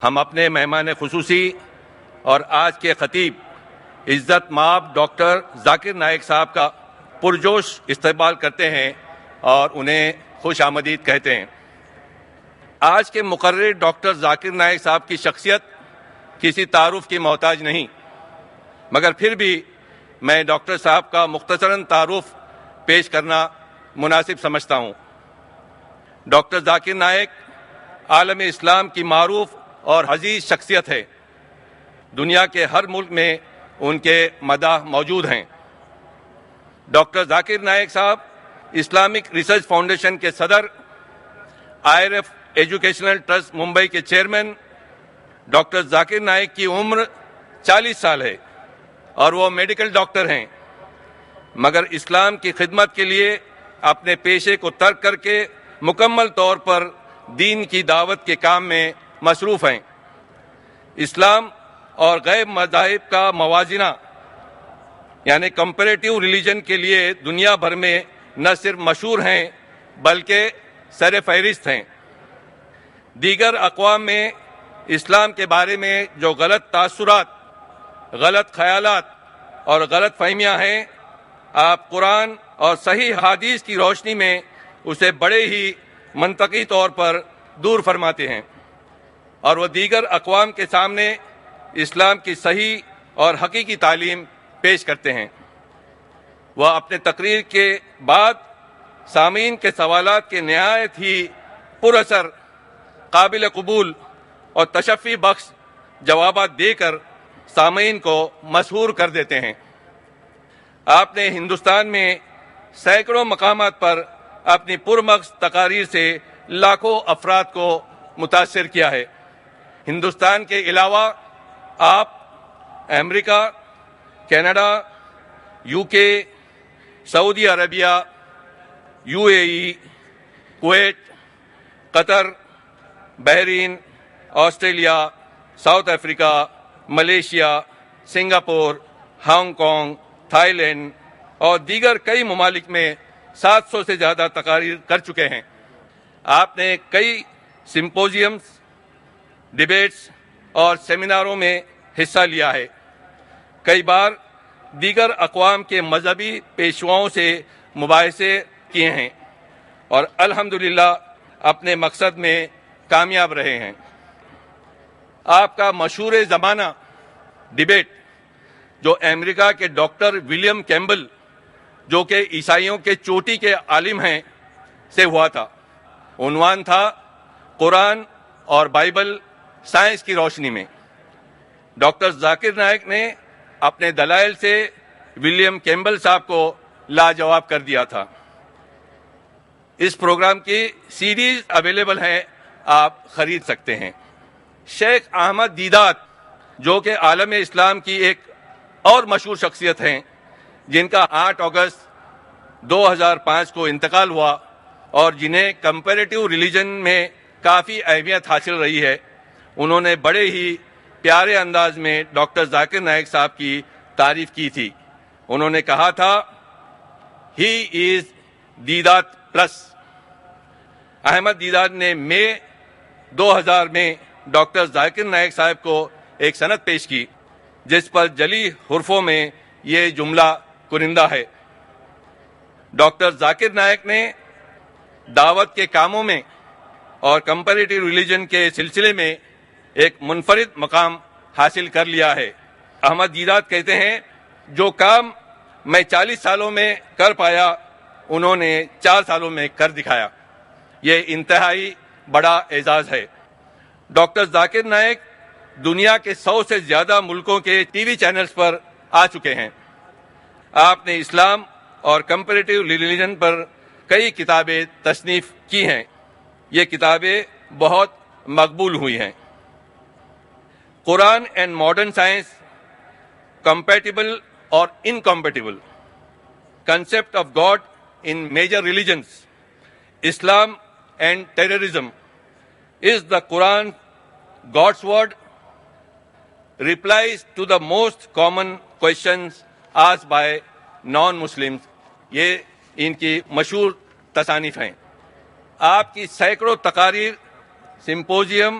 ہم اپنے مہمان خصوصی اور آج کے خطیب عزت مآب ڈاکٹر ذاکر نائک صاحب کا پرجوش استقبال کرتے ہیں اور انہیں خوش آمدید کہتے ہیں۔ آج کے مقرر ڈاکٹر ذاکر نائک صاحب کی شخصیت کسی تعارف کی محتاج نہیں، مگر پھر بھی میں ڈاکٹر صاحب کا مختصراً تعارف پیش کرنا مناسب سمجھتا ہوں۔ ڈاکٹر ذاکر نائک عالم اسلام کی معروف اور عزیز شخصیت ہے۔ دنیا کے ہر ملک میں ان کے مداح موجود ہیں۔ ڈاکٹر ذاکر نائک صاحب اسلامک ریسرچ فاؤنڈیشن کے صدر، IRF ایجوکیشنل ٹرسٹ ممبئی کے چیئرمین۔ ڈاکٹر ذاکر نائک کی عمر 40 سال ہے اور وہ میڈیکل ڈاکٹر ہیں، مگر اسلام کی خدمت کے لیے اپنے پیشے کو ترک کر کے مکمل طور پر دین کی دعوت کے کام میں مصروف ہیں۔ اسلام اور غیر مذاہب کا موازنہ یعنی کمپیریٹیو ریلیجن کے لیے دنیا بھر میں نہ صرف مشہور ہیں بلکہ سر فہرست ہیں۔ دیگر اقوام میں اسلام کے بارے میں جو غلط تاثرات، غلط خیالات اور غلط فہمیاں ہیں، آپ قرآن اور صحیح حدیث کی روشنی میں اسے بڑے ہی منطقی طور پر دور فرماتے ہیں، اور وہ دیگر اقوام کے سامنے اسلام کی صحیح اور حقیقی تعلیم پیش کرتے ہیں۔ وہ اپنے تقریر کے بعد سامعین کے سوالات کے نہایت ہی پر اثر، قابل قبول اور تشفی بخش جوابات دے کر سامعین کو مسحور کر دیتے ہیں۔ آپ نے ہندوستان میں سینکڑوں مقامات پر اپنی پرمغز تقاریر سے لاکھوں افراد کو متاثر کیا ہے۔ ہندوستان کے علاوہ آپ امریکہ، کینیڈا، UK، سعودی عربیہ، UAE، کویت، قطر، بحرین، Australia, South Africa, Malaysia, Singapore, Hong Kong, Thailand اور دیگر کئی ممالک میں 700 سے زیادہ تقاریر کر چکے ہیں۔ آپ نے کئی سمپوزیمز، ڈیبیٹس اور سیمیناروں میں حصہ لیا ہے۔ کئی بار دیگر اقوام کے مذہبی پیشواؤں سے مباحثے کیے ہیں اور الحمدللہ اپنے مقصد میں کامیاب رہے ہیں۔ آپ کا مشہور زمانہ ڈیبیٹ جو امریکہ کے ڈاکٹر ولیم کیمبل، جو کہ عیسائیوں کے چوٹی کے عالم ہیں، سے ہوا تھا۔ عنوان تھا قرآن اور بائبل سائنس کی روشنی میں۔ ڈاکٹر ذاکر نائک نے اپنے دلائل سے ولیم کیمبل صاحب کو لاجواب کر دیا تھا۔ اس پروگرام کی سیریز اویلیبل ہے، آپ خرید سکتے ہیں۔ شیخ احمد دیدات، جو کہ عالم اسلام کی ایک اور مشہور شخصیت ہیں، جن کا 8 اگست 2005 کو انتقال ہوا اور جنہیں کمپیریٹیو ریلیجن میں کافی اہمیت حاصل رہی ہے، انہوں نے بڑے ہی پیارے انداز میں ڈاکٹر ذاکر نائک صاحب کی تعریف کی تھی۔ انہوں نے کہا تھا، ہی از دیدات پلس۔ احمد دیدات نے مئی 2000 میں ڈاکٹر ذاکر نائک صاحب کو ایک سند پیش کی، جس پر جلی حرفوں میں یہ جملہ کنندہ ہے: ڈاکٹر ذاکر نائک نے دعوت کے کاموں میں اور کمپیریٹیو ریلیجن کے سلسلے میں ایک منفرد مقام حاصل کر لیا ہے۔ احمد دیدات کہتے ہیں، جو کام میں 40 سالوں میں کر پایا، انہوں نے 4 سالوں میں کر دکھایا۔ یہ انتہائی بڑا اعزاز ہے۔ ڈاکٹر ذاکر نائک دنیا کے 100 سے زیادہ ملکوں کے TV چینلز پر آ چکے ہیں۔ آپ نے اسلام اور کمپیریٹیو ریلیجن پر کئی کتابیں تصنیف کی ہیں۔ یہ کتابیں بہت مقبول ہوئی ہیں۔ قرآن and modern science, compatible or incompatible, concept of God in major religions, Islam and terrorism, is the Quran God's word? Replies to the most common questions asked by non-Muslims. یہ ان کی مشہور تصانیف ہیں۔ آپ کی سینکڑوں تقاریر، سمپوزیم،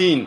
3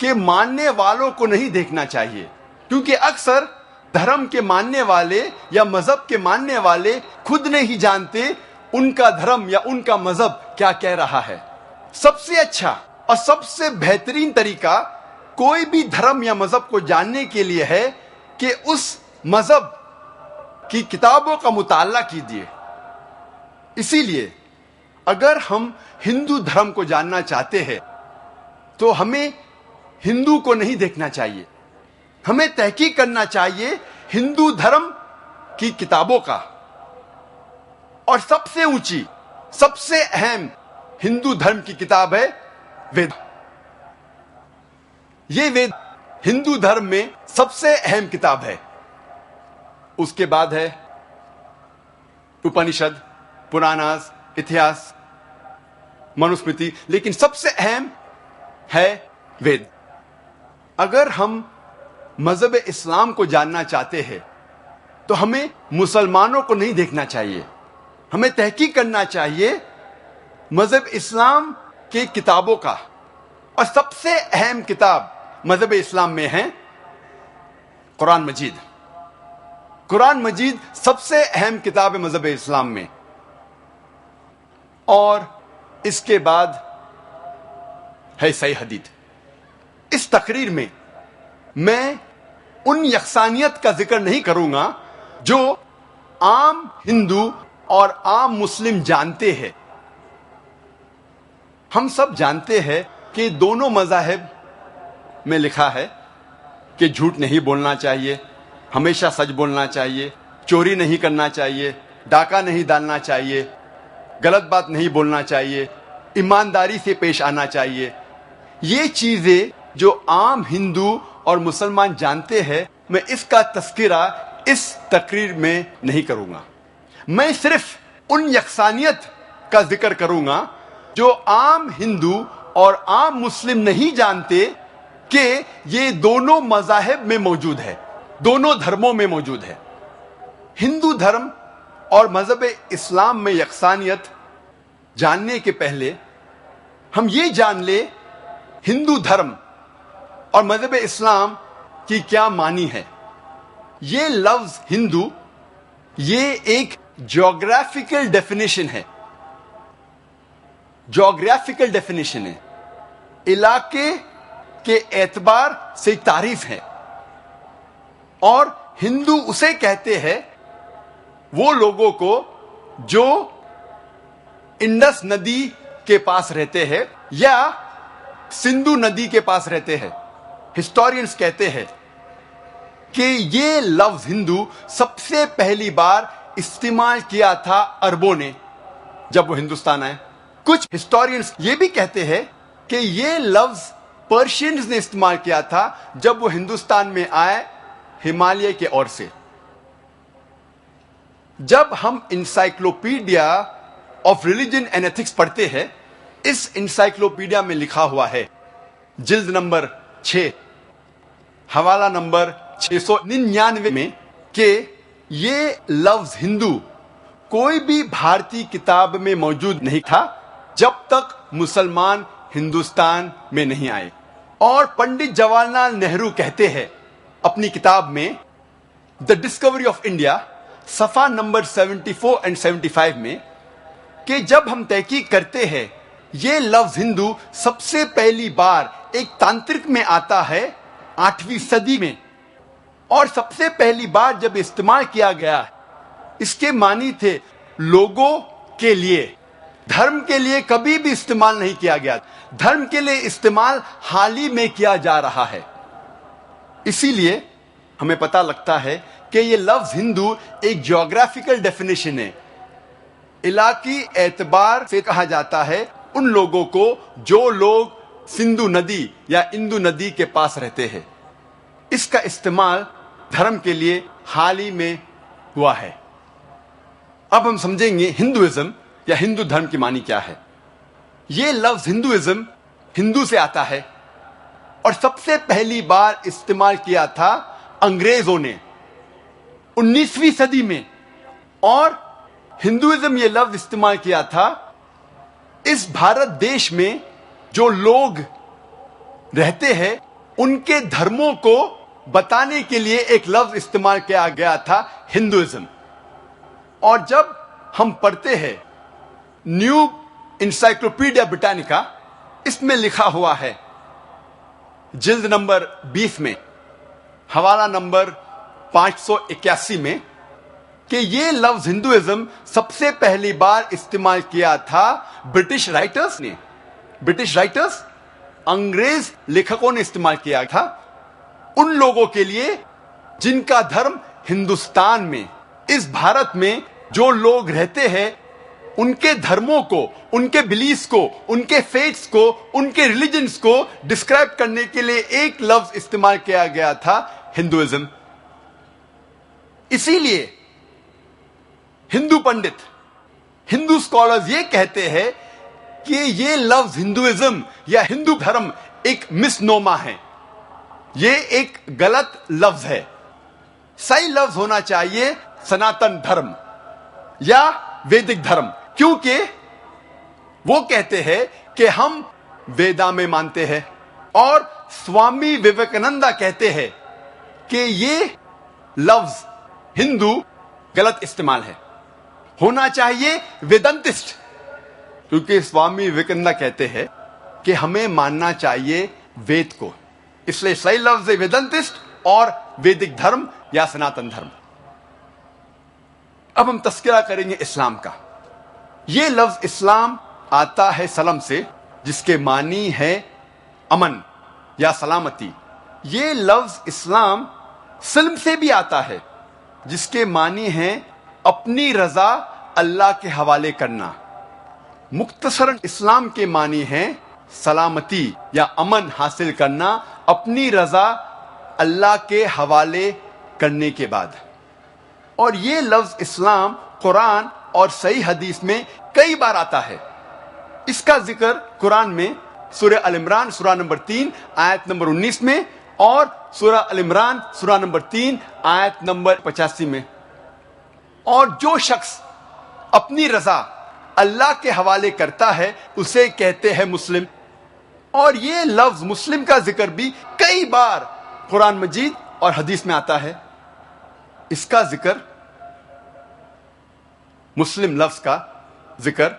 کے ماننے والوں کو نہیں دیکھنا چاہیے، کیونکہ اکثر دھرم کے ماننے والے یا مذہب کے ماننے والے خود نہیں جانتے ان کا دھرم یا ان کا مذہب کیا کہہ رہا ہے۔ سب سے اچھا اور سب سے بہترین طریقہ کوئی بھی دھرم یا مذہب کو جاننے کے لیے ہے کہ اس مذہب کی کتابوں کا مطالعہ کیجیے۔ اسی لیے اگر ہم ہندو دھرم کو جاننا چاہتے ہیں تو ہمیں ہندو کو نہیں دیکھنا چاہیے، ہمیں تحقیق کرنا چاہیے ہندو دھرم کی کتابوں کا۔ اور سب سے اونچی، سب سے اہم ہندو دھرم کی کتاب ہے وید۔ یہ وید ہندو دھرم میں سب سے اہم کتاب ہے۔ اس کے بعد ہے اپنشد، پراناس، اتہاس، منوسمرتی، لیکن سب سے اہم ہے وید۔ اگر ہم مذہب اسلام کو جاننا چاہتے ہیں تو ہمیں مسلمانوں کو نہیں دیکھنا چاہیے، ہمیں تحقیق کرنا چاہیے مذہب اسلام کی کتابوں کا۔ اور سب سے اہم کتاب مذہب اسلام میں ہے قرآن مجید۔ قرآن مجید سب سے اہم کتاب ہے مذہب اسلام میں۔ اور اس کے بعد ہے صحیح حدیث۔ اس تقریر میں میں ان یکسانیت کا ذکر نہیں کروں گا جو عام ہندو اور عام مسلم جانتے ہیں۔ ہم سب جانتے ہیں کہ دونوں مذاہب میں لکھا ہے کہ جھوٹ نہیں بولنا چاہیے، ہمیشہ سچ بولنا چاہیے، چوری نہیں کرنا چاہیے، ڈاکہ نہیں ڈالنا چاہیے، غلط بات نہیں بولنا چاہیے، ایمانداری سے پیش آنا چاہیے۔ یہ چیزیں جو عام ہندو اور مسلمان جانتے ہیں، میں اس کا تذکرہ اس تقریر میں نہیں کروں گا۔ میں صرف ان یکسانیت کا ذکر کروں گا جو عام ہندو اور عام مسلم نہیں جانتے کہ یہ دونوں مذاہب میں موجود ہے، دونوں دھرموں میں موجود ہے۔ ہندو دھرم اور مذہب اسلام میں یکسانیت جاننے کے پہلے ہم یہ جان لیں ہندو دھرم اور مذہب اسلام کی کیا معنی ہے۔ یہ لفظ ہندو یہ ایک جغرافیکل ڈیفینیشن ہے، جغرافیکل ڈیفینیشن ہے، علاقے کے اعتبار سے تعریف ہے۔ اور ہندو اسے کہتے ہیں وہ لوگوں کو جو انڈس ندی کے پاس رہتے ہیں یا سندھو ندی کے پاس رہتے ہیں۔ ہسٹورینز کہتے ہیں کہ یہ لفظ ہندو سب سے پہلی بار استعمال کیا تھا عربوں نے جب وہ ہندوستان آئے۔ کچھ ہسٹورینز یہ بھی کہتے ہیں کہ یہ لفظ پرشینز نے استعمال کیا تھا جب وہ ہندوستان میں آئے ہمالیہ کے اور سے۔ جب ہم encyclopedia of religion and ethics پڑھتے ہیں، اس انسائکلوپیڈیا میں لکھا ہوا ہے جلد نمبر 6 حوالہ نمبر 699 میں کہ یہ لفظ ہندو کوئی بھی بھارتی کتاب میں موجود نہیں تھا جب تک مسلمان ہندوستان میں نہیں آئے۔ اور پنڈت جواہر لال نہرو کہتے ہیں اپنی کتاب میں دا ڈسکوری آف انڈیا صفحہ نمبر 74 اور 75 میں کہ جب ہم تحقیق کرتے ہیں یہ لفظ ہندو سب سے پہلی بار ایک تانترک میں آتا ہے 8ویں صدی میں، اور سب سے پہلی بار جب استعمال کیا گیا اس کے معنی تھے لوگوں کے لیے، دھرم کے لیے کبھی بھی استعمال نہیں کیا گیا، دھرم کے لیے استعمال حال ہی میں کیا جا رہا ہے۔ اسی لیے ہمیں پتہ لگتا ہے کہ یہ لفظ ہندو ایک جغرافیکل ڈیفینیشن ہے، علاقائی اعتبار سے کہا جاتا ہے ان لوگوں کو جو لوگ سندھو ندی یا اندو ندی کے پاس رہتے ہیں۔ اس کا استعمال دھرم کے لیے حال ہی میں ہوا ہے۔ اب ہم سمجھیں گے ہندوازم یا ہندو دھرم کی معنی کیا ہے۔ یہ لفظ ہندوازم ہندو سے آتا ہے اور سب سے پہلی بار استعمال کیا تھا انگریزوں نے 19ویں صدی میں، اور ہندوازم یہ لفظ استعمال کیا تھا اس بھارت دیش میں جو لوگ رہتے ہیں ان کے دھرموں کو بتانے کے لیے ایک لفظ استعمال کیا گیا تھا، ہندوازم. اور جب ہم پڑھتے ہیں نیو انسائکلوپیڈیا برٹانیکا، اس میں لکھا ہوا ہے جلد نمبر 20 میں حوالہ نمبر 581 میں کہ یہ لفظ ہندوازم سب سے پہلی بار استعمال کیا تھا برٹش رائٹرز نے. برٹش رائٹرز، انگریز لیکھکوں نے استعمال کیا تھا ان لوگوں کے لیے جن کا دھرم ہندوستان میں، اس بھارت میں جو لوگ رہتے ہیں، ان کے دھرموں کو، ان کے بلیفز کو، ان کے فیتھس کو، ان کے ریلیجنز کو ڈسکرائب کرنے کے لیے ایک لفظ استعمال کیا گیا تھا، ہندوازم. اسی لیے ہندو پنڈت، ہندو اسکالرز یہ کہتے ہیں کہ یہ لفظ ہندوازم یا ہندو دھرم ایک مس نوما ہے، یہ ایک غلط لفظ ہے. صحیح لفظ ہونا چاہیے سناتن دھرم یا ویدک دھرم، کیونکہ وہ کہتے ہیں کہ ہم ویدا میں مانتے ہیں، اور سوامی وویکانندا کہتے ہیں کہ یہ لفظ ہندو غلط استعمال ہے، ہونا چاہیے ویدنتسٹ، کیونکہ سوامی وویکانندا کہتے ہیں کہ ہمیں ماننا چاہیے وید کو. اس لیے صحیح لفظ ہے ویدنتسٹ اور ویدک دھرم یا سناتن دھرم. اب ہم تذکرہ کریں گے اسلام کا. یہ لفظ اسلام آتا ہے سلم سے، جس کے معنی ہے امن یا سلامتی. یہ لفظ اسلام سلم سے بھی آتا ہے، جس کے معنی ہے اپنی رضا اللہ کے حوالے کرنا. مختصراً اسلام کے معنی ہے سلامتی یا امن حاصل کرنا اپنی رضا اللہ کے حوالے کرنے کے بعد. اور یہ لفظ اسلام قرآن اور صحیح حدیث میں کئی بار آتا ہے. اس کا ذکر قرآن میں سورہ ال عمران سورہ نمبر 3 آیت نمبر 19 میں، اور سورہ ال عمران سورہ نمبر 3 آیت نمبر 85 میں. اور جو شخص اپنی رضا اللہ کے حوالے کرتا ہے اسے کہتے ہیں مسلم. اور یہ لفظ مسلم کا ذکر بھی کئی بار قرآن مجید اور حدیث میں آتا ہے. اس کا ذکر، مسلم لفظ کا ذکر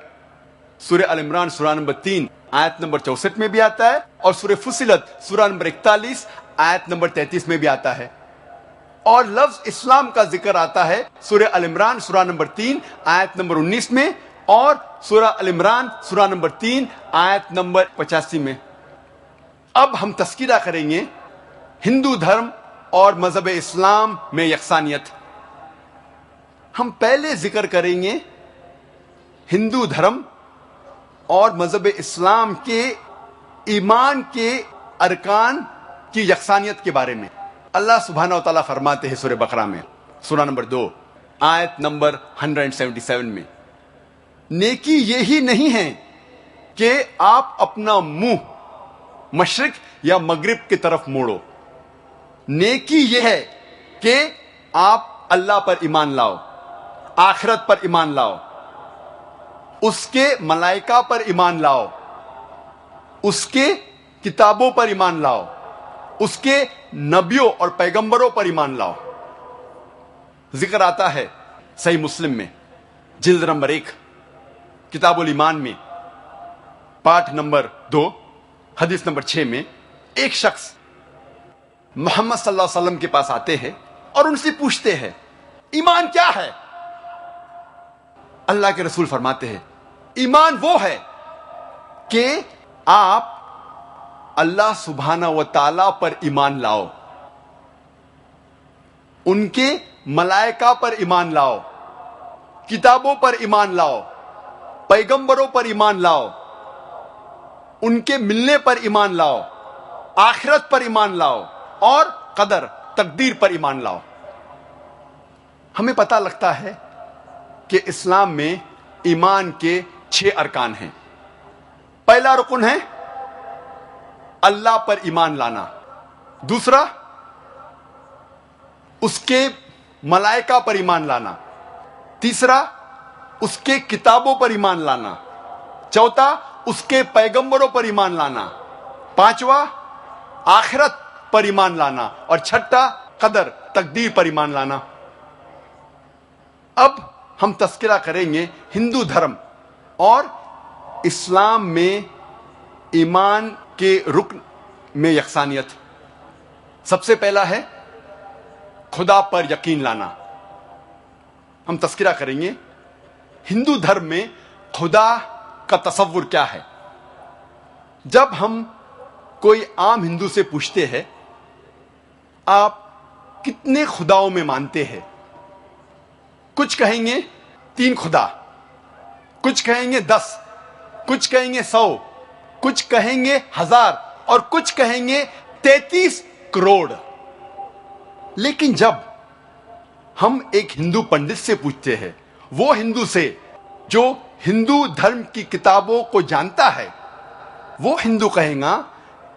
سورہ ال عمران سورہ نمبر 3 آیت نمبر 64 میں بھی آتا ہے، اور سورہ فصلت سورہ نمبر 41 آیت نمبر 33 میں بھی آتا ہے. اور لفظ اسلام کا ذکر آتا ہے سورہ ال عمران سورہ نمبر 3 آیت نمبر 19 میں، اور سورہ ال عمران سورہ نمبر 3 آیت نمبر 85 میں. اب ہم تذکرہ کریں گے ہندو دھرم اور مذہب اسلام میں یکسانیت. ہم پہلے ذکر کریں گے ہندو دھرم اور مذہب اسلام کے ایمان کے ارکان کی یکسانیت کے بارے میں. اللہ سبحانہ و تعالیٰ فرماتے ہیں سورہ بقرہ میں سورہ نمبر 2 آیت نمبر 177 میں، نیکی یہی نہیں ہے کہ آپ اپنا منہ مشرق یا مغرب کی طرف موڑو. نیکی یہ ہے کہ آپ اللہ پر ایمان لاؤ، آخرت پر ایمان لاؤ، اس کے ملائکہ پر ایمان لاؤ، اس کے کتابوں پر ایمان لاؤ، اس کے نبیوں اور پیغمبروں پر ایمان لاؤ. ذکر آتا ہے صحیح مسلم میں جلد نمبر 1 کتاب الایمان میں پارٹ نمبر 2 حدیث نمبر 6 میں، ایک شخص محمد صلی اللہ علیہ وسلم کے پاس آتے ہیں اور ان سے پوچھتے ہیں ایمان کیا ہے؟ اللہ کے رسول فرماتے ہیں ایمان وہ ہے کہ آپ اللہ سبحانہ و تعالی پر ایمان لاؤ، ان کے ملائکہ پر ایمان لاؤ، کتابوں پر ایمان لاؤ، پیغمبروں پر ایمان لاؤ، ان کے ملنے پر ایمان لاؤ، آخرت پر ایمان لاؤ، اور قدر تقدیر پر ایمان لاؤ. ہمیں پتہ لگتا ہے کہ اسلام میں ایمان کے 6 ارکان ہیں. پہلا رکن ہے اللہ پر ایمان لانا، دوسرا اس کے ملائکہ پر ایمان لانا، تیسرا اس کے کتابوں پر ایمان لانا، چوتھا اس کے پیغمبروں پر ایمان لانا، پانچواں آخرت پر ایمان لانا، اور چھٹا قدر تقدیر پر ایمان لانا۔ اب ہم تذکرہ کریں گے ہندو دھرم اور اسلام میں ایمان کے رکن میں یکسانیت۔ سب سے پہلا ہے خدا پر یقین لانا۔ ہم تذکرہ کریں گے ہندو دھرم میں خدا کا تصور کیا ہے۔ جب ہم کوئی عام ہندو سے پوچھتے ہیں آپ کتنے خداؤں میں مانتے ہیں، کچھ کہیں گے 3 خدا، کچھ کہیں گے 10، کچھ کہیں گے 100، کچھ کہیں گے 1000 اور کچھ کہیں گے 33 کروڑ۔ لیکن جب ہم ایک ہندو پنڈت سے پوچھتے ہیں، وہ ہندو سے جو ہندو دھرم کی کتابوں کو جانتا ہے، وہ ہندو کہے گا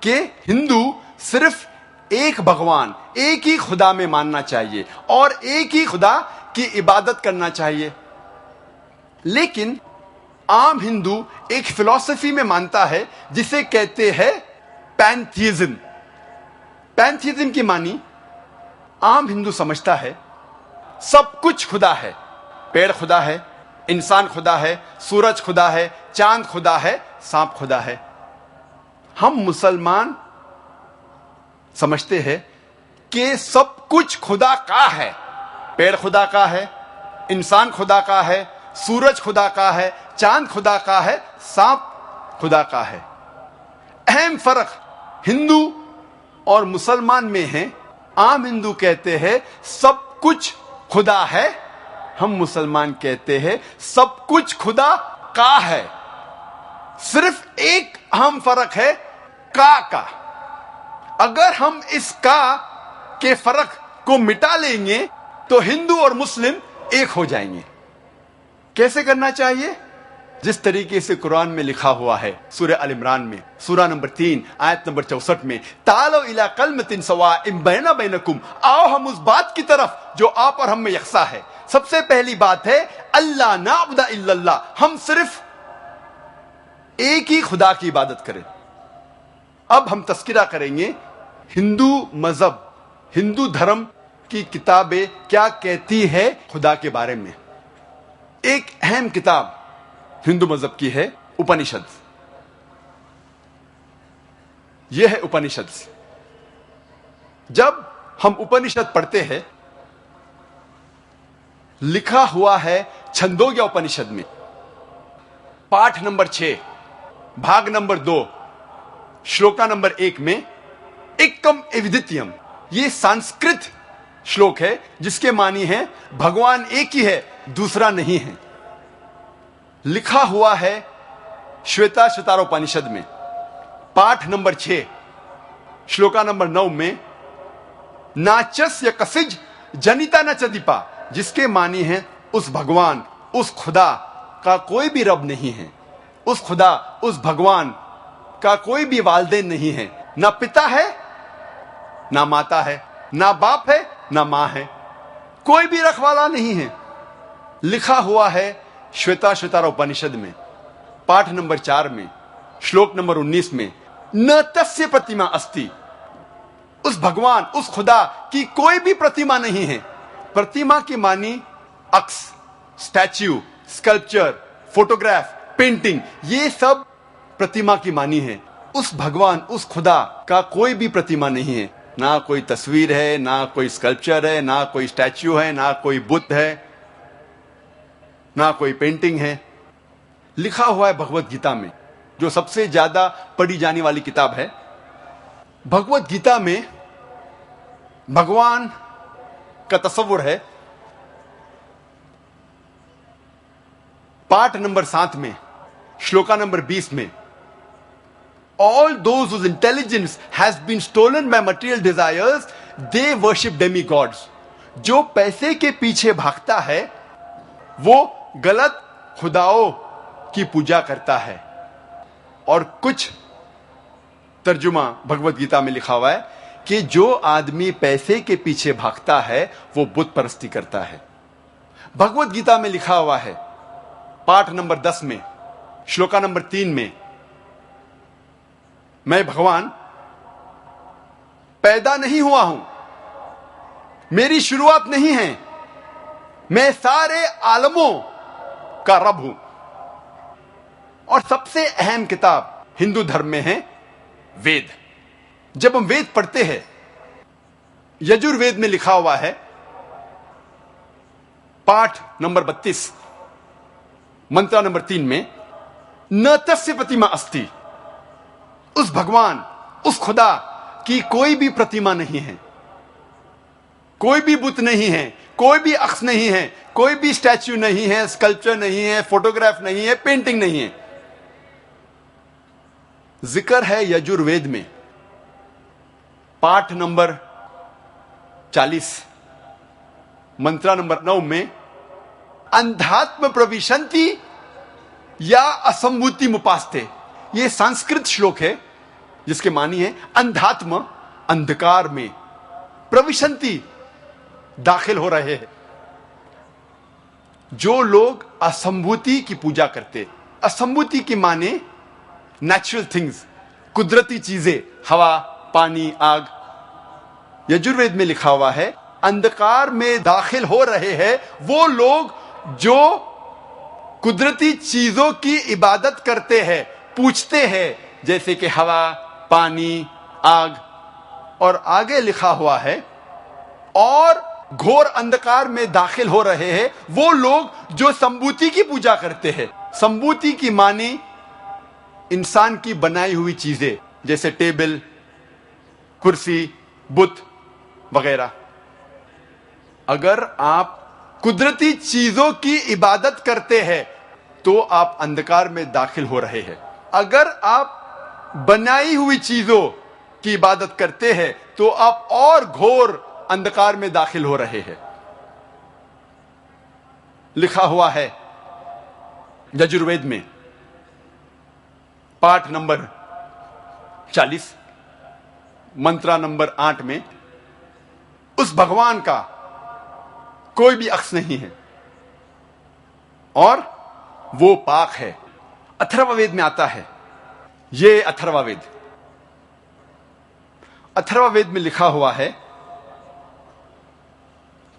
کہ ہندو صرف ایک بھگوان، ایک ہی خدا میں ماننا چاہیے اور ایک ہی خدا کی عبادت کرنا چاہیے۔ لیکن عام ہندو ایک فلسفی میں مانتا ہے جسے کہتے ہیں پینتھیزم۔ پینتھیزم کی معنی عام ہندو سمجھتا ہے سب کچھ خدا ہے، پیڑ خدا ہے، انسان خدا ہے، سورج خدا ہے، چاند خدا ہے، سانپ خدا ہے۔ ہم مسلمان سمجھتے ہیں کہ سب کچھ خدا کا ہے، پیڑ خدا کا ہے، انسان خدا کا ہے، سورج خدا کا ہے، چاند خدا کا ہے، سانپ خدا کا ہے۔ اہم فرق ہندو اور مسلمان میں ہے، عام ہندو کہتے ہیں سب کچھ خدا ہے، ہم مسلمان کہتے ہیں سب کچھ خدا کا ہے۔ صرف ایک اہم فرق ہے کا۔ اگر ہم اس کا کے فرق کو مٹا لیں گے تو ہندو اور مسلم ایک ہو جائیں گے۔ کیسے کرنا چاہیے؟ جس طریقے سے قرآن میں لکھا ہوا ہے، سورہ ال عمران میں سورہ نمبر 3 آیت نمبر 64 میں، تعالوا الی کلمۃ سواء بیننا بینکم، آؤ ہم اس بات کی طرف جو آپ اور ہم میں یکساں ہے۔ سب سے پہلی بات ہے اللہ نعبد الا اللہ، ہم صرف ایک ہی خدا کی عبادت کریں۔ اب ہم تذکرہ کریں گے ہندو مذہب، ہندو دھرم کی کتابیں کیا کہتی ہے خدا کے بارے میں۔ ایک اہم کتاب ہندو مذہب کی ہے اپنشد۔ یہ ہے اپنشد۔ جب ہم اپنشد پڑھتے ہیں، لکھا ہوا ہے چھندوگیہ اپنشد میں پاٹھ نمبر 6 بھاگ نمبر 2 شلوکا نمبر 1 میں ایکم ایودتیم، یہ سانسکرت شلوک ہے جس کے معنی ہے بھگوان ایک ہی ہے، دوسرا نہیں ہے۔ لکھا ہوا ہے شویتا شتاروپنشد میں پاٹھ نمبر 6 شلوکا نمبر 9 میں ناچسیہ کسج جنیتا نچ دیپا، جس کے معنی ہے اس بھگوان، اس خدا کا کوئی بھی رب نہیں ہے، اس خدا، اس بھگوان کا کوئی بھی والدین نہیں ہے، نہ پتا ہے نہ ماتا ہے، نہ باپ ہے نہ ماں ہے، کوئی بھی رکھوالا نہیں ہے۔ لکھا ہوا ہے شویتا شتاروپنشد میں پاٹھ نمبر 4 میں شلوک نمبر 19 میں نہ تسیہ پرتیما استی، اس بھگوان، اس خدا کی کوئی بھی پرتیما نہیں ہے۔ پرتیما کی معنی عکس، اسٹیچو، اسکلپچر، فوٹوگراف، پینٹنگ، یہ سب پرتیما کی معنی ہے۔ اس بھگوان، اس خدا کا کوئی بھی پرتیما نہیں ہے، نہ کوئی تصویر ہے، نہ کوئی اسکلپچر ہے، نہ کوئی اسٹیچو ہے، نہ کوئی بت ہے، نہ کوئی پینٹنگ ہے۔ لکھا ہوا ہے بھگوت گیتا میں، جو سب سے زیادہ پڑھی جانے والی کتاب ہے۔ بھگوت گیتا میں بھگوان کا تصور ہے۔ پاٹھ نمبر 7 میں شلوکا نمبر 20 میں all those whose intelligence has been stolen by material desires they worship demigods، جو پیسے کے پیچھے بھاگتا ہے وہ غلط خداؤں کی پوجا کرتا ہے۔ اور کچھ ترجمہ بھگوت گیتا میں لکھا ہوا ہے کہ جو آدمی پیسے کے پیچھے بھاگتا ہے وہ بت پرستی کرتا ہے۔ بھگوت گیتا میں لکھا ہوا ہے پاٹھ نمبر 10 میں شلوکا نمبر 3 میں میں بھگوان پیدا نہیں ہوا ہوں, میری شروعات نہیں ہے, میں سارے عالموں کا رب ہوں. اور سب سے اہم کتاب ہندو دھرم میں ہے وید. جب ہم وید پڑھتے ہیں, یجروید میں لکھا ہوا ہے, پاٹھ نمبر 32 منترا نمبر 3 میں, ن تسیہ پرتیما استی, اس بھگوان, اس خدا کی کوئی بھی پرتیما نہیں ہے, کوئی بھی بت نہیں ہے, کوئی بھی عکس نہیں ہے, کوئی بھی اسٹیچو نہیں ہے, اسکلپچر نہیں ہے, فوٹوگراف نہیں ہے, پینٹنگ نہیں ہے. ذکر ہے یجروید میں پاٹھ نمبر 40 منترا نمبر 9 میں, اندھاتم پرویشنتی یا اسمبھوتی مپاستے. یہ سنسکرت شلوک ہے جس کے معنی ہے اندھاتم, اندھکار میں, پرویشنتی, داخل ہو رہے ہیں. جو لوگ اسمبھوتی کی پوجا کرتے, اسمبھوتی کی معنی نیچرل تھنگز, قدرتی چیزیں, ہوا, پانی, آگ. یجروید میں لکھا ہوا ہے اندھکار میں داخل ہو رہے ہیں وہ لوگ جو قدرتی چیزوں کی عبادت کرتے ہیں, پوجتے ہیں, جیسے کہ ہوا, پانی, آگ. اور آگے لکھا ہوا ہے اور گھور اندھکار میں داخل ہو رہے ہیں وہ لوگ جو سمبھوتی کی پوجا کرتے ہیں. سمبھوتی کی معنی انسان کی بنائی ہوئی چیزیں جیسے ٹیبل, کرسی, بت وغیرہ. اگر آپ قدرتی چیزوں کی عبادت کرتے ہیں تو آپ اندھکار میں داخل ہو رہے ہیں. اگر آپ بنائی ہوئی چیزوں کی عبادت کرتے ہیں تو آپ اور گھور اندھکار میں داخل ہو رہے ہیں. لکھا ہوا ہے یجروید میں پاٹھ نمبر 40 منترا نمبر 8 میں, اس بھگوان کا کوئی بھی عکس نہیں ہے اور وہ پاک ہے. اتھروا وید میں آتا ہے یہ اتھروا وید. اتھروا وید میں لکھا ہوا ہے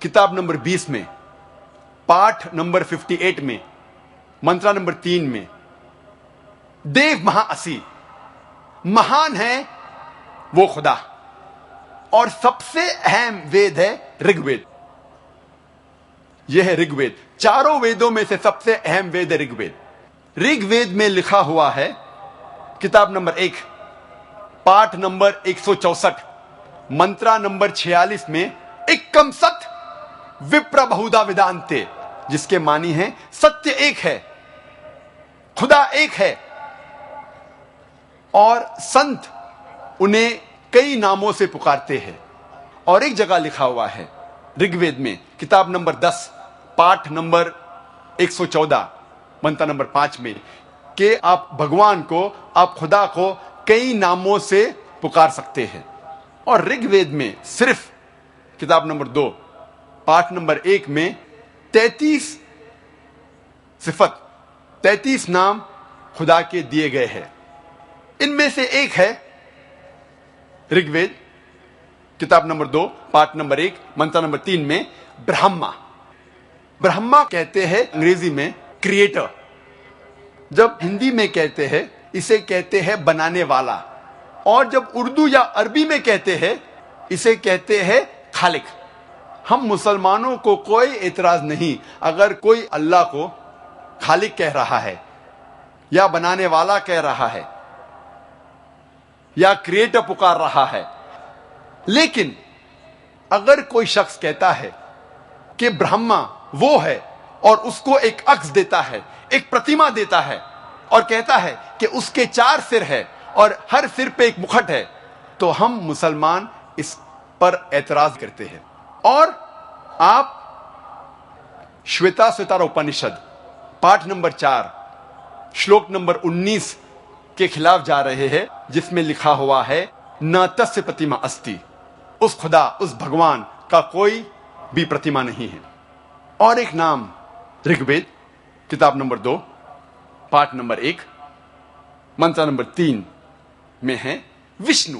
کتاب نمبر 20 میں, پاٹھ نمبر 58 میں, منترا نمبر 3 میں, دیو مہا اسی, مہان ہے وہ خدا. اور سب سے اہم وید ہے رگ وید. یہ ہے رگ وید. چاروں ویدوں میں سے سب سے اہم وید ہے رگ وید. رگ وید میں لکھا ہوا ہے کتاب نمبر 1 پاٹھ نمبر 164 منترا نمبر 46 میں, ایکم ست وپر بہودا ویدانتے, جس کے معنی ہے ستیہ ایک ہے, خدا ایک ہے, اور سنت انہیں کئی ناموں سے پکارتے ہیں. اور ایک جگہ لکھا ہوا ہے رگ وید میں کتاب نمبر 10 پاٹھ نمبر 114 منترا نمبر 5 میں کہ آپ بھگوان کو, آپ خدا کو کئی ناموں سے پکار سکتے ہیں. اور رگ وید میں صرف کتاب نمبر 2 پاٹھ نمبر 1 میں 33 صفت, 33 نام خدا کے دیے گئے ہیں. ان میں سے ایک ہے رگ وید کتاب نمبر 2 پاٹھ نمبر 1 منترا نمبر 3 میں برہما. برہما کہتے ہیں انگریزی میں کریٹر. جب ہندی میں کہتے ہیں اسے کہتے ہیں بنانے والا, اور جب اردو یا عربی میں کہتے ہیں اسے کہتے ہیں خالق. ہم مسلمانوں کو کوئی اعتراض نہیں اگر کوئی اللہ کو خالق کہہ رہا ہے یا بنانے والا کہہ رہا ہے یا کریٹر پکار رہا ہے. لیکن اگر کوئی شخص کہتا ہے کہ برہما وہ ہے اور اس کو ایک عکس دیتا ہے, ایک پرتیما دیتا ہے, اور کہتا ہے کہ اس کے 4 سر ہے اور ہر سر پہ ایک مکھٹ ہے, تو ہم مسلمان اس پر اعتراض کرتے ہیں. اور آپ شویتا سوتارا اپنشد پاٹھ نمبر 4 شلوک نمبر 19 کے خلاف جا رہے ہیں جس میں لکھا ہوا ہے نہ تسیہ پرتیما استی, اس خدا, اس بھگوان کا کوئی بھی پرتیما نہیں ہے. اور ایک نام رگ وید کتاب نمبر 2 پاٹھ نمبر 1 منترا نمبر 3 میں ہے وشنو.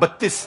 32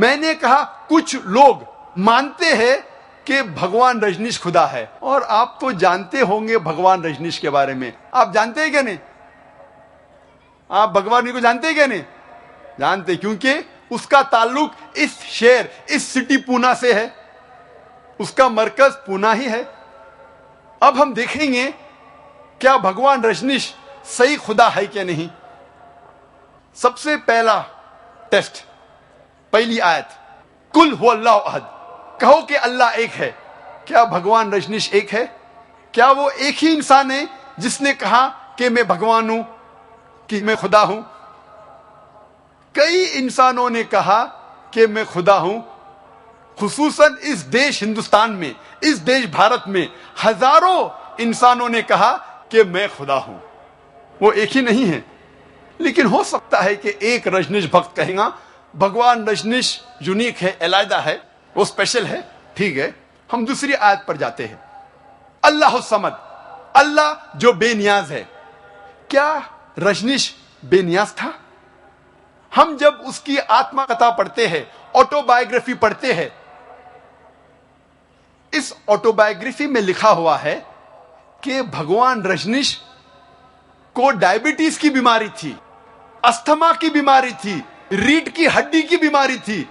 میں نے کہا کچھ لوگ مانتے ہیں کہ بھگوان رجنیش خدا ہے، اور آپ تو جانتے ہوں گے بھگوان رجنیش کے بارے میں. آپ جانتے ہیں کیا نہیں؟ آپ بھگوان کو جانتے ہیں کیا نہیں؟ جانتے، کیونکہ اس کا تعلق اس شہر، اس سٹی پونا سے ہے. اس کا مرکز پونا ہی ہے. اب ہم دیکھیں گے کیا بھگوان رجنیش صحیح خدا ہے کیا نہیں. سب سے پہلا ٹیسٹ، پہلی آیت، کل هو اللہ احد، کہو کہ اللہ ایک ہے. کیا بھگوان رجنیش ایک ہے؟ کیا وہ ایک ہی انسان ہے جس نے کہا کہ میں بھگوان ہوں، کہ میں خدا ہوں؟ کئی انسانوں نے کہا کہ میں خدا ہوں. خصوصاً اس دیش ہندوستان میں، اس دیش بھارت میں ہزاروں انسانوں نے کہا کہ میں خدا ہوں. وہ ایک ہی نہیں ہے. لیکن ہو سکتا ہے کہ ایک رجنیش بھکت کہیں گا بھگوان رجنیش یونیک ہے، علیحدہ ہے، وہ اسپیشل ہے. ٹھیک ہے، ہم دوسری آیت پر جاتے ہیں. اللہ الصمد، اللہ جو بے نیاز ہے. کیا رجنیش بے نیاز تھا؟ ہم جب اس کی آتما کتھا پڑھتے ہیں، آٹو بایوگرافی پڑھتے ہیں، اس آٹو بایوگرافی میں لکھا ہوا ہے کہ بھگوان رجنیش کو ڈائبٹیز کی بیماری تھی، استھما کی بیماری تھی، ریڑھ کی ہڈی کی بیماری تھی.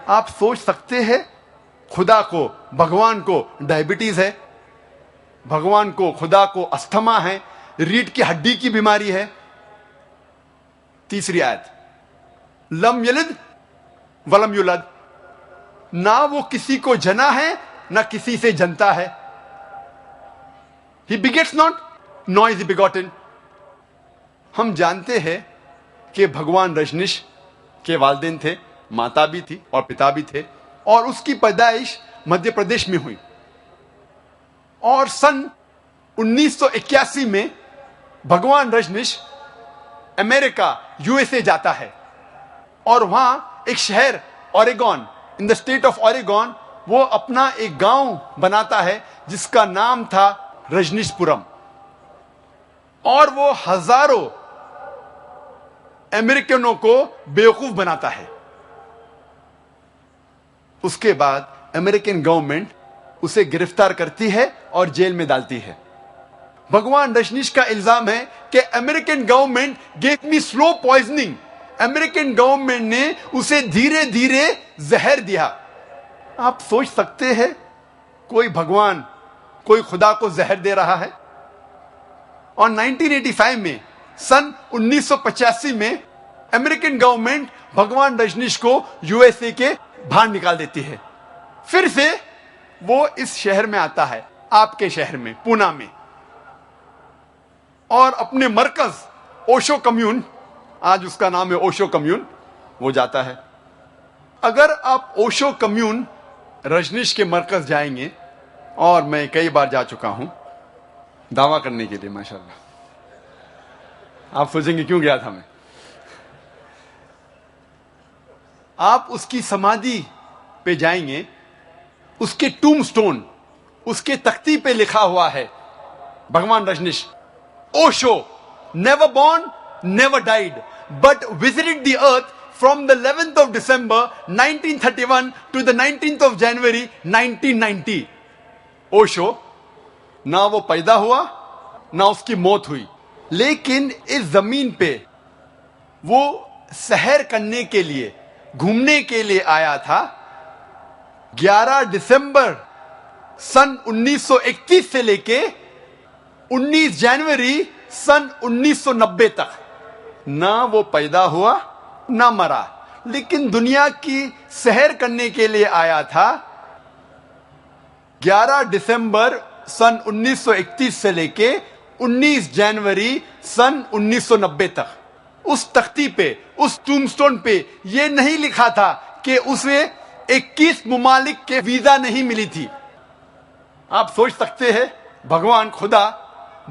آپ سوچ سکتے ہیں خدا کو، بھگوان کو ڈائبٹیز ہے، بھگوان کو، خدا کو استھما ہے، ریڑھ کی ہڈی کی بیماری ہے. تیسری آیت، لم یلد ولم یولد، نہ وہ کسی کو جنا ہے نہ کسی سے جنتا ہے. He begets not, nor is he begotten. ہم جانتے ہیں کہ بھگوان رجنیش کے والدین تھے، ماتا بھی تھی اور پتا بھی تھے، اور اس کی پیدائش مدھیہ پردیش میں ہوئی. اور سن 1981 میں بھگوان رجنیش امریکہ، USA جاتا ہے، اور وہاں ایک شہر Oregon, in the state of Oregon, وہ اپنا ایک گاؤں بناتا ہے جس کا نام تھا رجنیش پورم. اور وہ ہزاروں امریکنوں کو بیوقوف بناتا ہے. اس کے بعد امریکن گورنمنٹ اسے گرفتار کرتی ہے اور جیل میں ڈالتی ہے. بھگوان رجنیش کا الزام ہے کہ امریکن گورنمنٹ گیو می سلو پوائزننگ، امریکن گورنمنٹ نے اسے دھیرے دھیرے زہر دیا. آپ سوچ سکتے ہیں کوئی بھگوان، کوئی خدا کو زہر دے رہا ہے؟ اور 1985 میں، سن 1985 میں امریکن گورنمنٹ بھگوان رجنیش کو USA کے باہر نکال دیتی ہے. پھر سے وہ اس شہر میں آتا ہے، آپ کے شہر میں، پونا میں، اور اپنے مرکز اوشو کمیون، آج اس کا نام ہے اوشو کمیون، وہ جاتا ہے. اگر آپ اوشو کمیون، رجنیش کے مرکز جائیں گے، اور میں کئی بار جا چکا ہوں دعویٰ کرنے کے لیے، ماشاءاللہ. آپ سوچیں گے کیوں گیا تھا میں. آپ اس کی سمادھی پہ جائیں گے، اس کے ٹوم سٹون، اس کے تختی پہ لکھا ہوا ہے بھگوان Rajneesh, Osho never born, never died, but visited the earth from the 11th of December 1931 to the 19th of January 1990. Osho نہ وہ پیدا ہوا نہ اس کی موت ہوئی، لیکن اس زمین پہ وہ سحر کرنے کے لیے، گھومنے کے لیے آیا تھا. 11 دسمبر سن 1931 سے لے کے 19 جنوری سن 1990 تک نہ وہ پیدا ہوا نہ مرا، لیکن دنیا کی سحر کرنے کے لیے آیا تھا. 11 دسمبر سن 1931 سے لے کے 19 جنوری سن 1990 تک. اس تختی پہ، اس ٹوم سٹون پہ یہ نہیں لکھا تھا کہ اسے 21 ممالک کے ویزا نہیں ملی تھی. آپ سوچ سکتے ہیں بھگوان خدا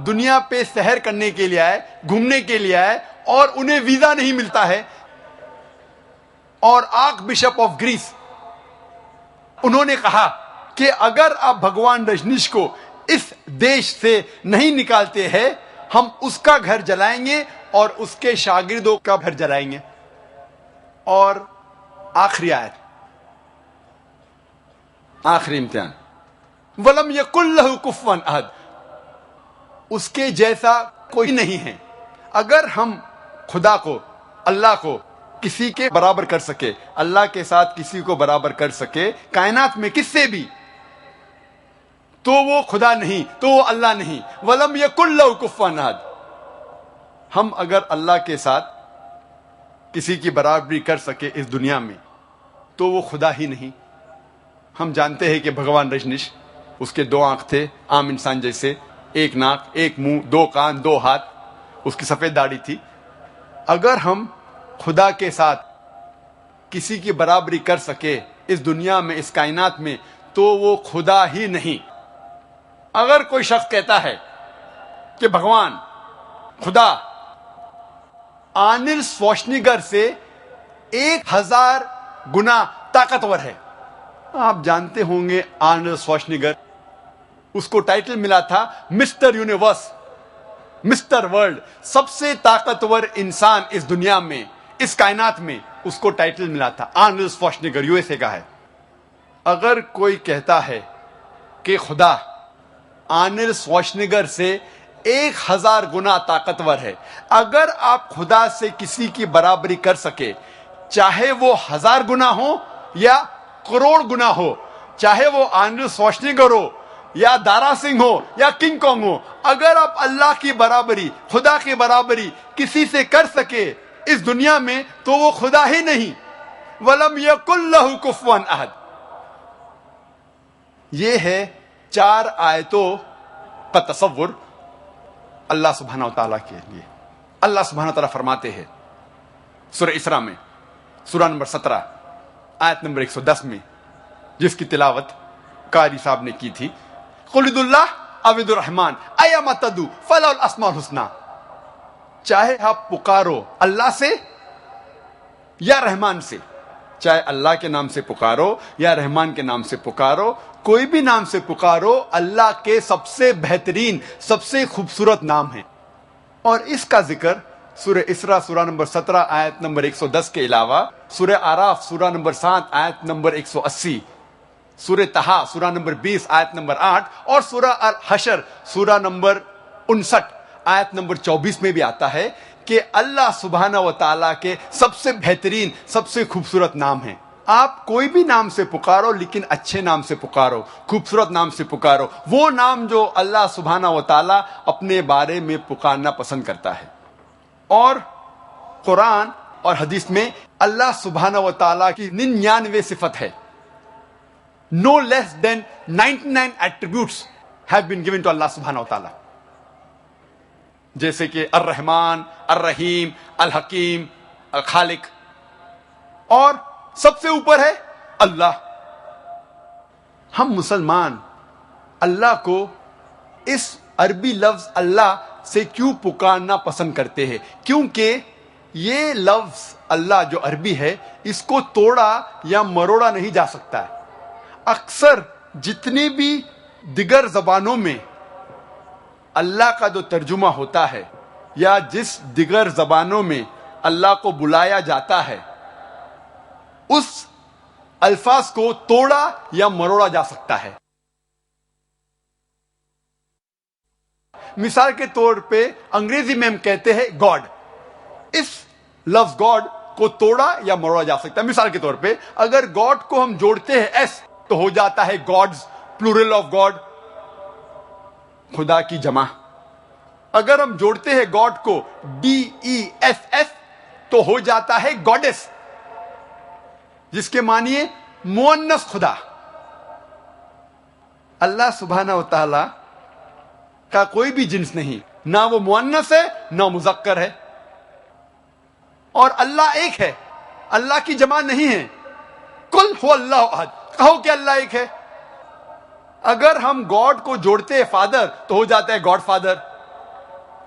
دنیا پہ سحر کرنے کے لیے آئے، گھومنے کے لیے آئے، اور انہیں ویزا نہیں ملتا ہے. اور آرک بشپ آف گریس، انہوں نے کہا کہ اگر آپ بھگوان رجنیش کو اس دیش سے نہیں نکالتے ہیں، ہم اس کا گھر جلائیں گے اور اس کے شاگردوں کا گھر جلائیں گے. اور آخری آیت، آخری امتحان. ولم یکن لہ کفوا احد, اس کے جیسا کوئی نہیں ہے. اگر ہم خدا کو, اللہ کو کسی کے برابر کر سکے, اللہ کے ساتھ کسی کو برابر کر سکے کائنات میں کس سے بھی, تو وہ خدا نہیں, تو وہ اللہ نہیں. ولم یکن لہ کفوا احد. ہم اگر اللہ کے ساتھ کسی کی برابری کر سکے اس دنیا میں, تو وہ خدا ہی نہیں. ہم جانتے ہیں کہ بھگوان رجنیش, اس کے 2 آنکھ تھے عام انسان جیسے, 1 ناک, 1 منہ, 2 کان, 2 ہاتھ, اس کی سفید داڑھی تھی. اگر ہم خدا کے ساتھ کسی کی برابری کر سکے اس دنیا میں, اس کائنات میں, تو وہ خدا ہی نہیں. اگر کوئی شخص کہتا ہے کہ بھگوان, خدا آرنلڈ شوارزنیگر سے 1000 گنا طاقتور ہے. آپ جانتے ہوں گے آرنلڈ شوارزنیگر, اس کو ٹائٹل ملا تھا مسٹر یونیورس, مسٹر ورلڈ, سب سے طاقتور انسان اس دنیا میں, اس کائنات میں, اس کو ٹائٹل ملا تھا. آرنلڈ شوارزنیگر USA کا ہے. اگر کوئی کہتا ہے کہ خدا آرنلڈ شوارزنیگر سے 1000 گنا طاقتور ہے, اگر آپ خدا سے کسی کی برابری کر سکے, چاہے وہ 1000 گنا ہو یا کروڑ گنا ہو, چاہے وہ آرنلڈ شوارزنیگر ہو یا دارا سنگھ ہو یا کنگ کانگ ہو, اگر آپ اللہ کی برابری, خدا کی برابری کسی سے کر سکے اس دنیا میں, تو وہ خدا ہی نہیں. وَلَمْ يَكُنْ لَهُ كُفُوًا أَحَدٌ. یہ ہے 4 آیتوں کا تصور اللہ سبحانہ وتعالیٰ کے لیے. اللہ سبحانہ وتعالیٰ فرماتے ہیں سورہ اسراء میں, سورہ نمبر 17 آیت نمبر 110 میں, جس کی تلاوت قاری صاحب نے کی تھی, قُلِ ادعوا اللَّهَ أَوِ ادعوا الرَّحْمَٰنَ أَيَّمَّا تَدْعُوا فَلَهُ الْأَسْمَاءُ الْحُسْنَىٰ. چاہے آپ پکارو اللہ سے یا رحمان سے, چاہے اللہ کے نام سے پکارو یا رحمان کے نام سے پکارو, کوئی بھی نام سے پکارو, اللہ کے سب سے بہترین, سب سے خوبصورت نام ہے. اور اس کا ذکر سورہ اسراء سورہ نمبر 17 آیت نمبر 110 کے علاوہ سورہ آراف سورہ نمبر 7 آیت نمبر 180, سورہ طٰہٰ سورہ نمبر 20 آیت نمبر 8 اور سورہ الحشر سورہ نمبر 59 آیت نمبر 24 میں بھی آتا ہے کہ اللہ سبحانہ و تعالیٰ کے سب سے بہترین, سب سے خوبصورت نام ہیں. آپ کوئی بھی نام سے پکارو, لیکن اچھے نام سے پکارو, خوبصورت نام سے پکارو, وہ نام جو اللہ سبحانہ و تعالیٰ اپنے بارے میں پکارنا پسند کرتا ہے. اور قرآن اور حدیث میں اللہ سبحانہ و تعالیٰ کی 99 صفت ہے. No less than 99 attributes have been given to Allah subhanahu wa ta'ala. جیسے کہ الرحمن, الرحیم, الحکیم, الخالق, اور سب سے اوپر ہے اللہ. ہم مسلمان اللہ کو اس عربی لفظ اللہ سے کیوں پکارنا پسند کرتے ہیں؟ کیونکہ یہ لفظ اللہ جو عربی ہے, اس کو توڑا یا مروڑا نہیں جا سکتا ہے. اکثر جتنی بھی دیگر زبانوں میں اللہ کا جو ترجمہ ہوتا ہے, یا جس دیگر زبانوں میں اللہ کو بلایا جاتا ہے, اس الفاظ کو توڑا یا مروڑا جا سکتا ہے. مثال کے طور پہ انگریزی میں ہم کہتے ہیں گاڈ. اس لفظ گاڈ کو توڑا یا مروڑا جا سکتا ہے. مثال کے طور پہ اگر گاڈ کو ہم جوڑتے ہیں ایس, تو ہو جاتا ہے گاڈز, پلورل آف گاڈ, خدا کی جمع. اگر ہم جوڑتے ہیں گاڈ کو DESS, تو ہو جاتا ہے گاڈس, جس کے معنی ہے مؤنث خدا. اللہ سبحانہ و تعالی کا کوئی بھی جنس نہیں, نہ وہ مؤنث ہے نہ مذکر ہے. اور اللہ ایک ہے, اللہ کی جمع نہیں ہے. قل هو اللہ احد, کہو کہ اللہ ایک ہے. اگر ہم گاڈ کو جوڑتے ہیں فادر, تو ہو جاتا ہے گاڈ فادر.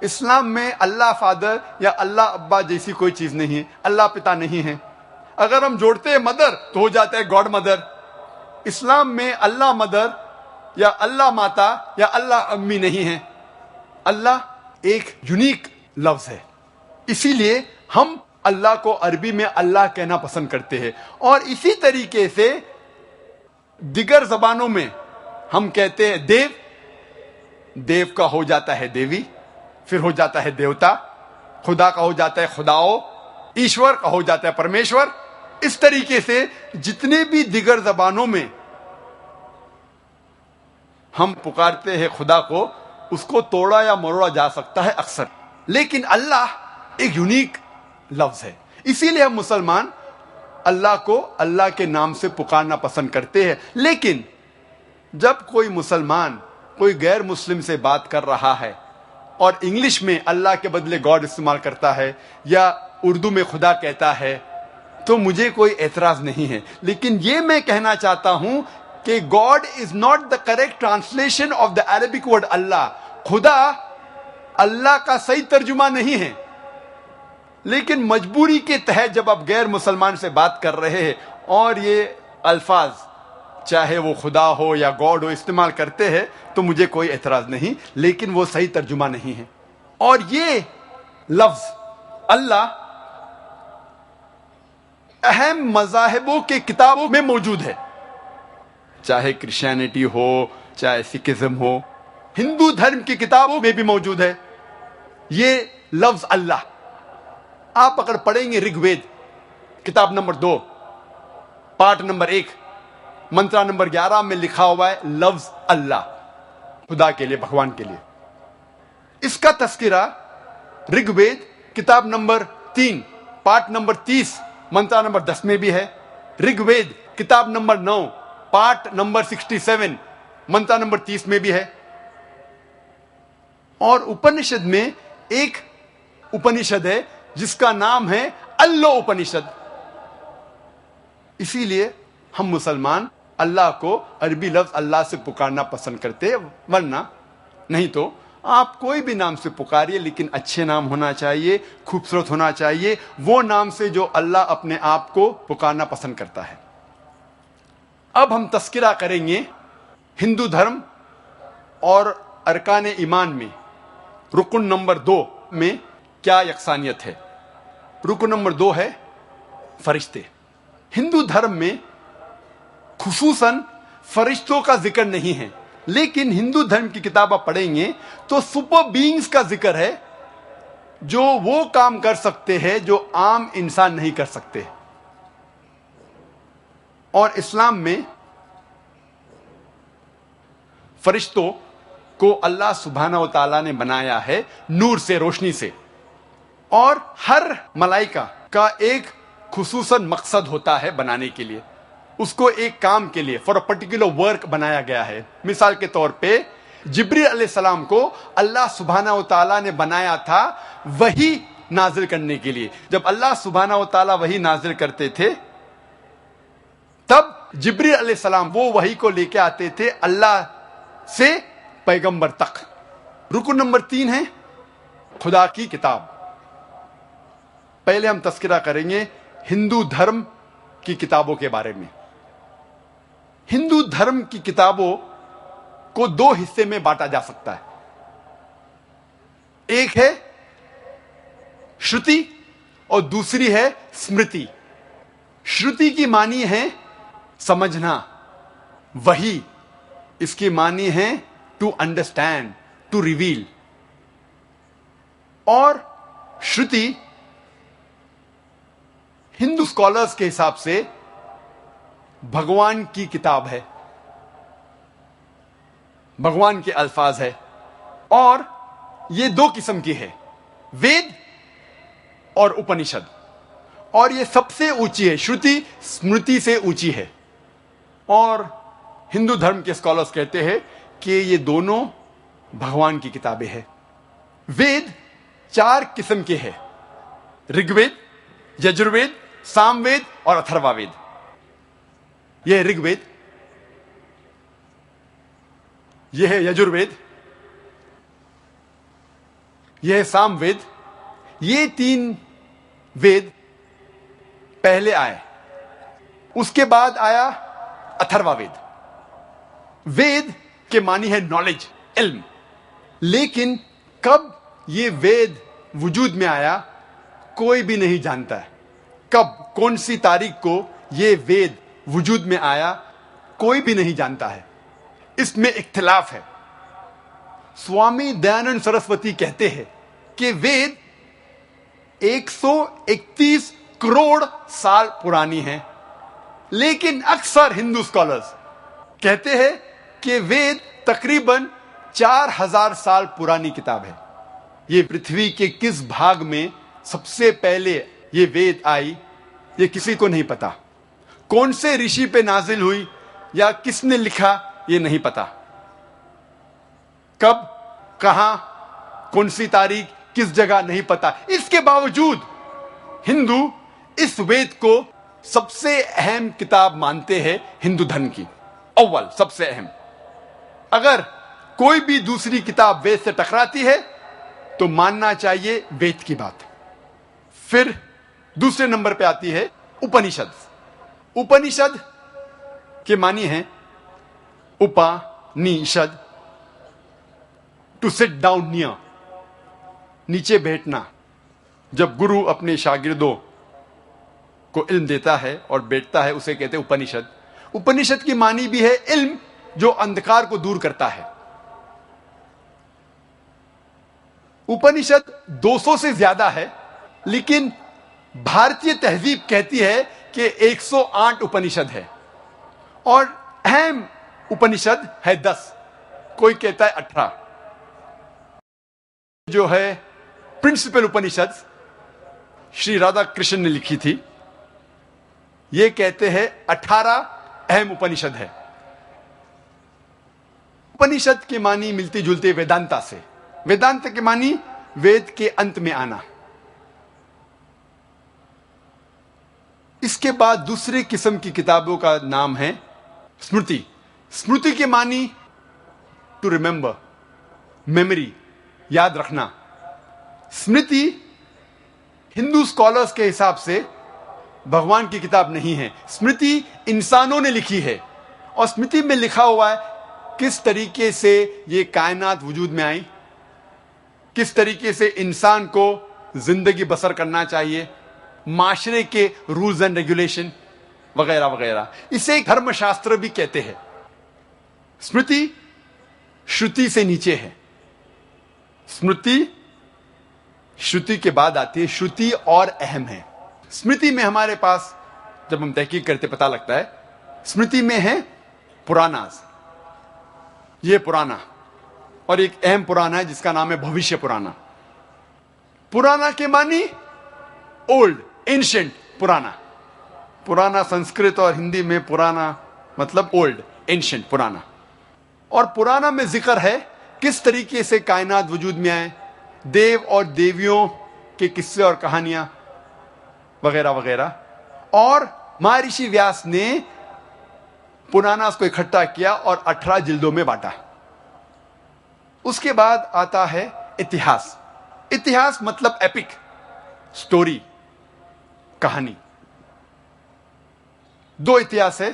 اسلام میں اللہ فادر یا اللہ ابا جیسی کوئی چیز نہیں ہے, اللہ پتا نہیں ہے. اگر ہم جوڑتے ہیں مدر, تو ہو جاتا ہے گاڈ مدر. اسلام میں اللہ مدر یا اللہ ماتا یا اللہ امی نہیں ہے. اللہ ایک یونیک لفظ ہے. اسی لیے ہم اللہ کو عربی میں اللہ کہنا پسند کرتے ہیں. اور اسی طریقے سے دیگر زبانوں میں ہم کہتے ہیں دیو، دیو کا ہو جاتا ہے دیوی، پھر ہو جاتا ہے دیوتا، خدا کا ہو جاتا ہے خداؤ، ایشور کا ہو جاتا ہے پرمیشور. اس طریقے سے جتنے بھی دیگر زبانوں میں ہم پکارتے ہیں خدا کو، اس کو توڑا یا مروڑا جا سکتا ہے اکثر، لیکن اللہ ایک یونیک لفظ ہے. اسی لیے ہم مسلمان اللہ کو اللہ کے نام سے پکارنا پسند کرتے ہیں. لیکن جب کوئی مسلمان کوئی غیر مسلم سے بات کر رہا ہے اور انگلش میں اللہ کے بدلے گاڈ استعمال کرتا ہے یا اردو میں خدا کہتا ہے تو مجھے کوئی اعتراض نہیں ہے. لیکن یہ میں کہنا چاہتا ہوں کہ God is not the correct translation of the Arabic word اللہ. خدا اللہ کا صحیح ترجمہ نہیں ہے، لیکن مجبوری کے تحت جب آپ غیر مسلمان سے بات کر رہے ہیں اور یہ الفاظ چاہے وہ خدا ہو یا گاڈ ہو استعمال کرتے ہیں تو مجھے کوئی اعتراض نہیں، لیکن وہ صحیح ترجمہ نہیں ہے. اور یہ لفظ اللہ اہم مذاہبوں کے کتابوں میں موجود ہے، چاہے کرسچینٹی ہو چاہے سکھزم ہو، ہندو دھرم کی کتابوں میں بھی موجود ہے یہ لفظ اللہ. آپ اگر پڑھیں گے رگ وید کتاب number 2 part number 1 mantra number 11 میں لکھا ہوا ہے لفظ اللہ، خدا کے لیے، بھگوان کے لیے. اس کا تذکرہ رگ وید کتاب number 3 part number 30 mantra number 10 میں بھی ہے. رگ وید کتاب number 9 part number 67 mantra number 30 میں بھی ہے. اور اپنشد میں ایک اپنشد ہے جس کا نام ہے اللو اپنشد. اسی لیے ہم مسلمان اللہ کو عربی لفظ اللہ سے پکارنا پسند کرتے ہیں، ورنہ نہیں تو آپ کوئی بھی نام سے پکاریے، لیکن اچھے نام ہونا چاہیے، خوبصورت ہونا چاہیے، وہ نام سے جو اللہ اپنے آپ کو پکارنا پسند کرتا ہے. اب ہم تذکرہ کریں گے ہندو دھرم اور ارکان ایمان میں رکن نمبر 2 میں کیا یکسانیت ہے. رکن نمبر 2 ہے فرشتے. ہندو دھرم میں خصوصاً فرشتوں کا ذکر نہیں ہے، لیکن ہندو دھرم کی کتابیں پڑھیں گے تو سپر بینگز کا ذکر ہے جو وہ کام کر سکتے ہیں جو عام انسان نہیں کر سکتے. اور اسلام میں فرشتوں کو اللہ سبحانہ و تعالیٰ نے بنایا ہے نور سے، روشنی سے. اور ہر ملائکہ کا ایک خصوصاً مقصد ہوتا ہے بنانے کے لیے، اس کو ایک کام کے لیے فار اے پرٹیکولر ورک بنایا گیا ہے. مثال کے طور پہ جبریل علیہ السلام کو اللہ سبحانہ و تعالیٰ نے بنایا تھا وحی نازل کرنے کے لیے. جب اللہ سبحانہ و تعالیٰ وحی نازل کرتے تھے تب جبریل علیہ السلام وہ وحی کو لے کے آتے تھے اللہ سے پیغمبر تک. رکن نمبر 3 ہے خدا کی کتاب. پہلے ہم تذکرہ کریں گے ہندو دھرم کی کتابوں کے بارے میں. ہندو دھرم کی کتابوں کو 2 حصے میں بانٹا جا سکتا ہے. ایک ہے شروتی اور دوسری ہے اسمرتی. شروتی کی معنی ہے سمجھنا، وحی اس کی معنی ہے ٹو انڈرسٹینڈ، ٹو ریویل. اور شروتی ہندو اسکالرز کے حساب سے بھگوان کی کتاب ہے، بھگوان کے الفاظ ہے. اور یہ 2 قسم کی ہے، وید اور اپنشد. اور یہ سب سے اونچی ہے، شروتی اسمرتی سے اونچی ہے. اور ہندو دھرم کے اسکالرز کہتے ہیں کہ یہ دونوں بھگوان کی کتابیں ہیں. وید 4 قسم کے ہیں، رگ وید، یجروید، سام وید اور اتھروا وید. یہ ہے رگ وید، یہ ہے یجروید، یہ ہے سام وید. یہ 3 وید پہلے آئے، اس کے بعد آیا اتھروا وید. وید کے معنی ہے نالج، علم. لیکن کب یہ وید وجود میں آیا کوئی بھی نہیں جانتا ہے. کب، کون سی تاریخ کو یہ وید وجود میں آیا کوئی بھی نہیں جانتا ہے، اس میں اختلاف ہے۔ سوامی دیانند سرسوتی کہتے ہیں کہ وید 131 کروڑ سال پرانی ہیں، لیکن اکثر ہندو اسکالرز کہتے ہیں کہ وید تقریباً 4000 سال پرانی کتاب ہے۔ یہ پرتھوی کے کس بھاگ میں سب سے پہلے یہ وید آئی، یہ کسی کو نہیں پتا۔ کون سے رشی پہ نازل ہوئی یا کس نے لکھا، یہ نہیں پتا۔ کب، کہاں، کون سی تاریخ، کس جگہ، نہیں پتا۔ اس کے باوجود ہندو اس وید کو سب سے اہم کتاب مانتے ہیں ہندو دھرم کی، اول سب سے اہم۔ اگر کوئی بھی دوسری کتاب وید سے ٹکراتی ہے تو ماننا چاہیے وید کی بات۔ پھر دوسرے نمبر پہ آتی ہے اپنیشد۔ اپنیشد کے معنی ہیں Upanishad, to sit down near, نیچے بیٹھنا۔ جب گرو اپنے شاگردوں کو علم دیتا ہے اور بیٹھتا ہے اسے کہتے ہیں اپنیشد۔ اپنیشد کی معنی بھی ہے علم جو اندھکار کو دور کرتا ہے۔ اپنیشد 200 سے زیادہ ہے، لیکن بھارتی تہذیب کہتی ہے کہ 108 اپنیشد ہے، اور اہم اپنیشد ہے 10، کوئی کہتا ہے 18۔ جو ہے پرنسپل اپنیشد شری رادھا کرشن نے لکھی تھی، یہ کہتے ہیں 18 اہم اپنیشد ہے۔ اپنیشد کے معنی ملتی جلتی ویدانتا سے۔ ویدانت کے معنی وید کے انت میں آنا۔ اس کے بعد دوسری قسم کی کتابوں کا نام ہے اسمرتی۔ اسمرتی کے معنی ٹو ریمبر، میموری، یاد رکھنا۔ اسمرتی ہندو اسکالرز کے حساب سے بھگوان کی کتاب نہیں ہے، اسمرتی انسانوں نے لکھی ہے، اور اسمرتی میں لکھا ہوا ہے کس طریقے سے یہ کائنات وجود میں آئی، کس طریقے سے انسان کو زندگی بسر کرنا چاہیے، معاشرے کے رولز اینڈ ریگولیشن وغیرہ وغیرہ۔ اسے دھرم شاستر بھی کہتے ہیں۔ اسمرتی شروتی سے نیچے ہے۔ اسمرتی شروتی کے بعد آتی ہے، شروتی اور اہم ہے۔ اسمرتی میں ہمارے پاس جب ہم تحقیق کرتے پتہ لگتا ہے، اسمرتی میں ہے پراناز، یہ پرانا، اور ایک اہم پرانا ہے جس کا نام ہے بھوشیہ پرانا۔ پرانا کے معنی اولڈ، اینشنٹ، پرانا۔ پرانا سنسکرت اور ہندی میں پرانا مطلب اولڈ، اینشنٹ، پرانا۔ اور پرانا میں ذکر ہے کس طریقے سے کائنات وجود میں آئے، دیو اور دیویوں کے قصے اور کہانیاں وغیرہ وغیرہ۔ اور مہارشی ویاس نے پراناس کو اکٹھا کیا اور 18 جلدوں میں بانٹا۔ اس کے بعد آتا ہے اتہاس۔ اتہاس مطلب ایپک، سٹوری، کہانی۔ دو اتہاس ہے،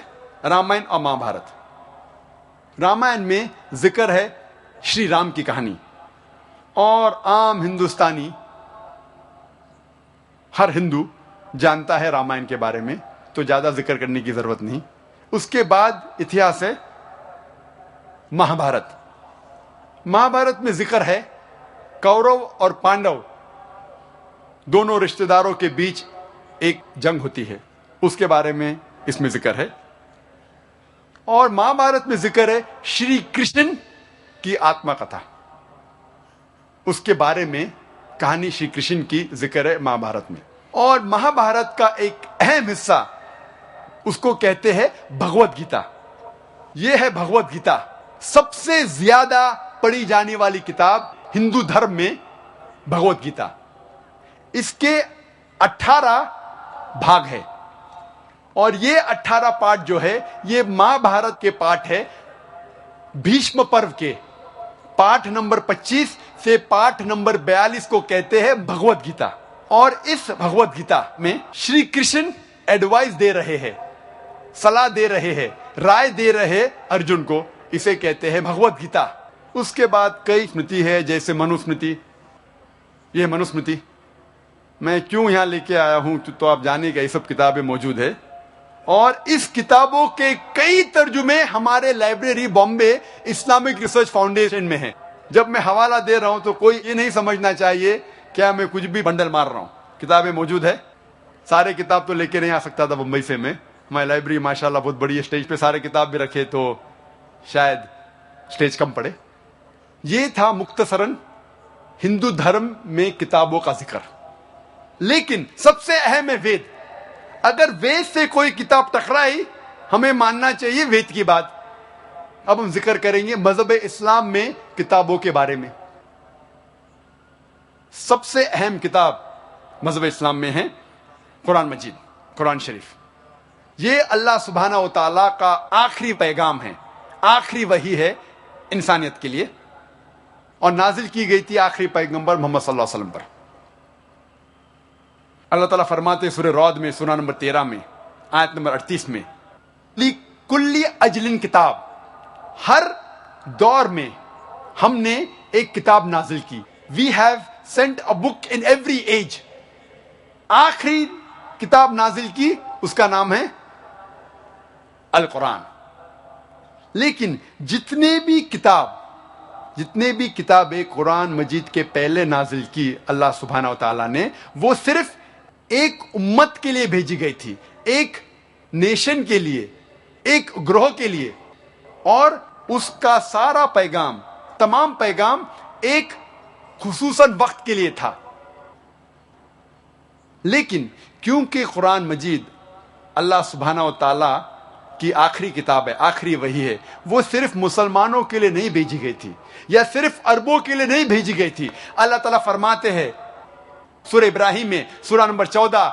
رامائن اور مہا بھارت۔ رامائن میں ذکر ہے شری رام کی کہانی، اور عام ہندوستانی، ہر ہندو جانتا ہے رامائن کے بارے میں، تو زیادہ ذکر کرنے کی ضرورت نہیں۔ اس کے بعد اتہاس ہے مہا بھارت۔ مہا بھارت میں ذکر ہے کورو اور پانڈو دونوں رشتہ داروں کے بیچ ایک جنگ ہوتی ہے، اس کے بارے میں اس میں ذکر ہے۔ اور مہا بھارت میں ذکر ہے شری کرشن کی آتما کتھا، اس کے بارے میں کہانی شری کرشن کی ذکر ہے مہا بھارت میں۔ اور مہا بھارت کا ایک اہم حصہ اس کو کہتے ہیں بھگوت گیتا۔ یہ ہے بھگوت گیتا، سب سے زیادہ پڑھی جانے والی کتاب ہندو دھرم میں، بھگوت گیتا۔ اس کے 18 بھاگ ہے، اور یہ 18 پارٹ جو ہے یہ مہا بھارت کے پارٹ ہے، بھیشم پرو کے پارٹ نمبر 25 سے پارٹ نمبر 42 کو کہتے ہیں بھگوت گیتا۔ اور اس بھگوت گیتا میں شری کرشن ایڈوائز دے رہے ہیں، صلاح دے رہے ہیں، رائے دے رہے ارجن کو، اسے کہتے ہیں بھگوت گیتا۔ اس کے بعد کئی اسمرتی ہے، جیسے منو اسمرتی۔ یہ منو اسمرتی میں کیوں یہاں لے کے آیا ہوں تو آپ جانے کہ یہ سب کتابیں موجود ہے۔ اور اس کتابوں کے کئی ترجمے ہمارے library Bombay Islamic research foundation میں ہیں. جب میں حوالہ دے رہا ہوں تو کوئی یہ نہیں سمجھنا چاہیے کیا میں کچھ بھی بنڈل مار رہا ہوں. کتابیں موجود ہے. سارے کتاب تو لے کے نہیں آ سکتا تھا بمبئی سے میں. ہماری لائبریری ماشاءاللہ بہت بڑی ہے. اسٹیج پہ سارے کتاب بھی رکھے تو شاید اسٹیج کم پڑے. یہ تھا مختصراً ہندو دھرم میں کتابوں کا ذکر. لیکن سب سے اہم ہے وید. اگر وید سے کوئی کتاب ٹکرائی ہمیں ماننا چاہیے وید کی بات. اب ہم ذکر کریں گے مذہب اسلام میں کتابوں کے بارے میں. سب سے اہم کتاب مذہب اسلام میں ہے قرآن مجید، قرآن شریف. یہ اللہ سبحانہ و تعالیٰ کا آخری پیغام ہے، آخری وحی ہے انسانیت کے لیے، اور نازل کی گئی تھی آخری پیغمبر محمد صلی اللہ علیہ وسلم پر. اللہ تعالیٰ فرماتے ہیں سورہ رعد میں سورہ نمبر 13 میں آیت نمبر 38 میں، لِكُلِّ أَجْلٍ کتاب، ہر دور میں ہم نے ایک کتاب نازل کی. We have sent a book in every age. آخری کتاب نازل کی اس کا نام ہے القرآن. لیکن جتنے بھی کتابیں قرآن مجید کے پہلے نازل کی اللہ سبحانہ و تعالیٰ نے، وہ صرف ایک امت کے لیے بھیجی گئی تھی، ایک نیشن کے لیے، ایک گروہ کے لیے. اور اس کا سارا پیغام، تمام پیغام ایک خصوصاً وقت کے لیے تھا. لیکن کیونکہ قرآن مجید اللہ سبحانہ و تعالیٰ کی آخری کتاب ہے، آخری وحی ہے، وہ صرف مسلمانوں کے لیے نہیں بھیجی گئی تھی یا صرف عربوں کے لیے نہیں بھیجی گئی تھی. اللہ تعالیٰ فرماتے ہیں سورہ ابراہیم میں سورہ نمبر 14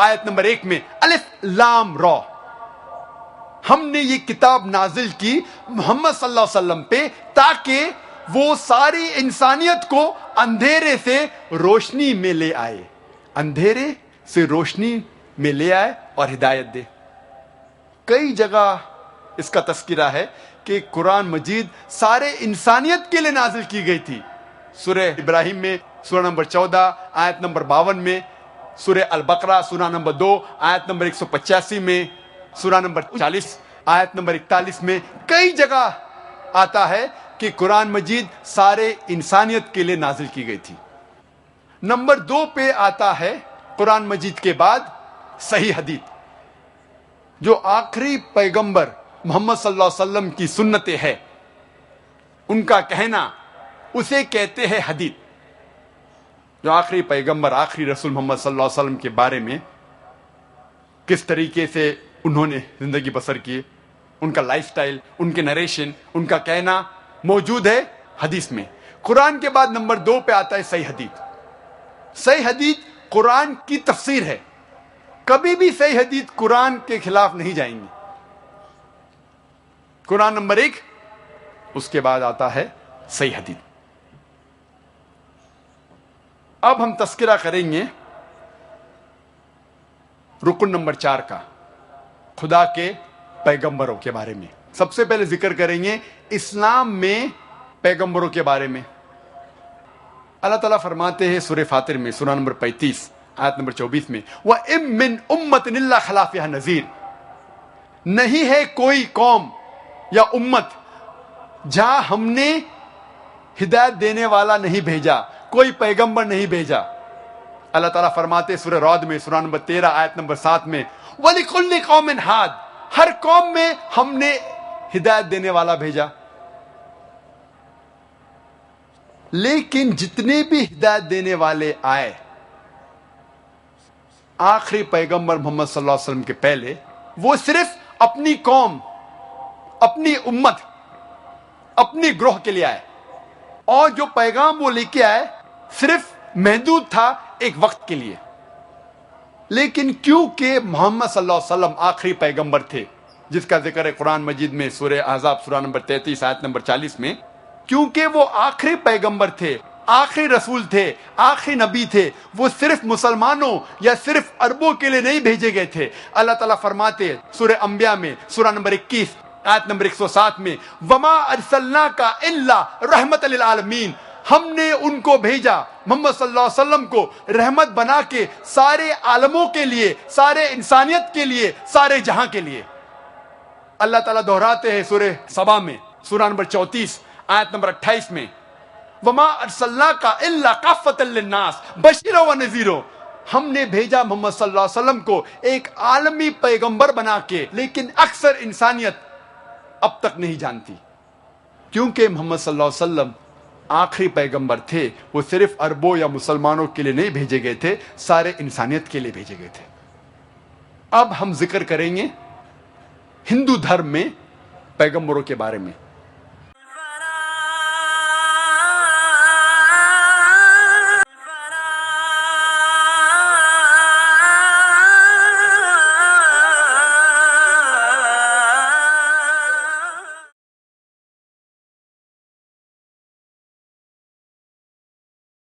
آیت نمبر 1 میں، الف لام را، ہم نے یہ کتاب نازل کی محمد صلی اللہ علیہ وسلم پہ تاکہ وہ ساری انسانیت کو اندھیرے سے روشنی میں لے آئے، اندھیرے سے روشنی میں لے آئے اور ہدایت دے. کئی جگہ اس کا تذکرہ ہے کہ قرآن مجید سارے انسانیت کے لیے نازل کی گئی تھی. سورہ ابراہیم میں سورہ نمبر 14 آیت نمبر 52 میں، سورہ البقرہ سورہ نمبر 2 آیت نمبر 185 میں، سورہ نمبر 40 آیت نمبر 41 میں کئی جگہ آتا ہے کہ قرآن مجید سارے انسانیت کے لیے نازل کی گئی تھی. نمبر 2 پہ آتا ہے قرآن مجید کے بعد صحیح حدیث، جو آخری پیغمبر محمد صلی اللہ علیہ وسلم کی سنتیں ہے، ان کا کہنا، اسے کہتے ہیں حدیث. جو آخری پیغمبر، آخری رسول محمد صلی اللہ علیہ وسلم کے بارے میں کس طریقے سے انہوں نے زندگی بسر کی، ان کا لائف سٹائل، ان کے نریشن، ان کا کہنا موجود ہے حدیث میں. قرآن کے بعد نمبر 2 پہ آتا ہے صحیح حدیث. صحیح حدیث قرآن کی تفسیر ہے. کبھی بھی صحیح حدیث قرآن کے خلاف نہیں جائیں گی. قرآن نمبر 1، اس کے بعد آتا ہے صحیح حدیث. اب ہم تذکرہ کریں گے رکن نمبر 4 کا، خدا کے پیغمبروں کے بارے میں. سب سے پہلے ذکر کریں گے اسلام میں پیغمبروں کے بارے میں. اللہ تعالیٰ فرماتے ہیں سورہ فاطر میں سورہ نمبر 35 آیت نمبر 24 میں، وَإِن مِّنْ أُمَّةٍ إِلَّا خَلَا فِيهَا نَذِيرٌ، نہیں ہے کوئی قوم یا امت جہاں ہم نے ہدایت دینے والا نہیں بھیجا، کوئی پیغمبر نہیں بھیجا. اللہ تعالیٰ فرماتے سورہ رعد میں سورہ نمبر 13 آیت نمبر 7 میں، وَلِكُلِّ قَوْمٍ هَادٍ، ہر قوم میں ہم نے ہدایت دینے والا بھیجا. لیکن جتنے بھی ہدایت دینے والے آئے آخری پیغمبر محمد صلی اللہ علیہ وسلم کے پہلے، وہ صرف اپنی قوم، اپنی امت، اپنی گروہ کے لیے آئے، اور جو پیغام وہ لے کے آئے صرف محدود تھا ایک وقت کے لیے. لیکن کیونکہ محمد صلی اللہ علیہ وسلم آخری پیغمبر تھے، جس کا ذکر ہے قرآن مجید میں سورہ احزاب سورہ نمبر 33 آیت نمبر 40 میں، کیونکہ وہ آخری پیغمبر تھے، آخری رسول تھے، آخری نبی تھے، وہ صرف مسلمانوں یا صرف عربوں کے لیے نہیں بھیجے گئے تھے. اللہ تعالیٰ فرماتے سورہ انبیاء میں سورہ نمبر 21 آیت نمبر 107 میں، وَمَا أَرْسَلْنَاكَ إِلَّا رَحْمَةً لِلْعَالَمِينَ، ہم نے ان کو بھیجا محمد صلی اللہ علیہ وسلم کو رحمت بنا کے سارے عالموں کے لیے، سارے انسانیت کے لیے، سارے جہاں کے لیے۔ اللہ تعالیٰ دہراتے ہیں سورہ سبا میں، سورہ نمبر 34 آیت نمبر 28 میں، وما ارسلناک الا کافۃ للناس بشیرا ونذیرا، ہم نے بھیجا محمد صلی اللہ علیہ وسلم کو ایک عالمی پیغمبر بنا کے، لیکن اکثر انسانیت اب تک نہیں جانتی، کیونکہ محمد صلی اللہ علیہ وسلم آخری پیغمبر تھے، وہ صرف عربوں یا مسلمانوں کے لیے نہیں بھیجے گئے تھے، سارے انسانیت کے لیے بھیجے گئے تھے۔ اب ہم ذکر کریں گے ہندو دھرم میں پیغمبروں کے بارے میں۔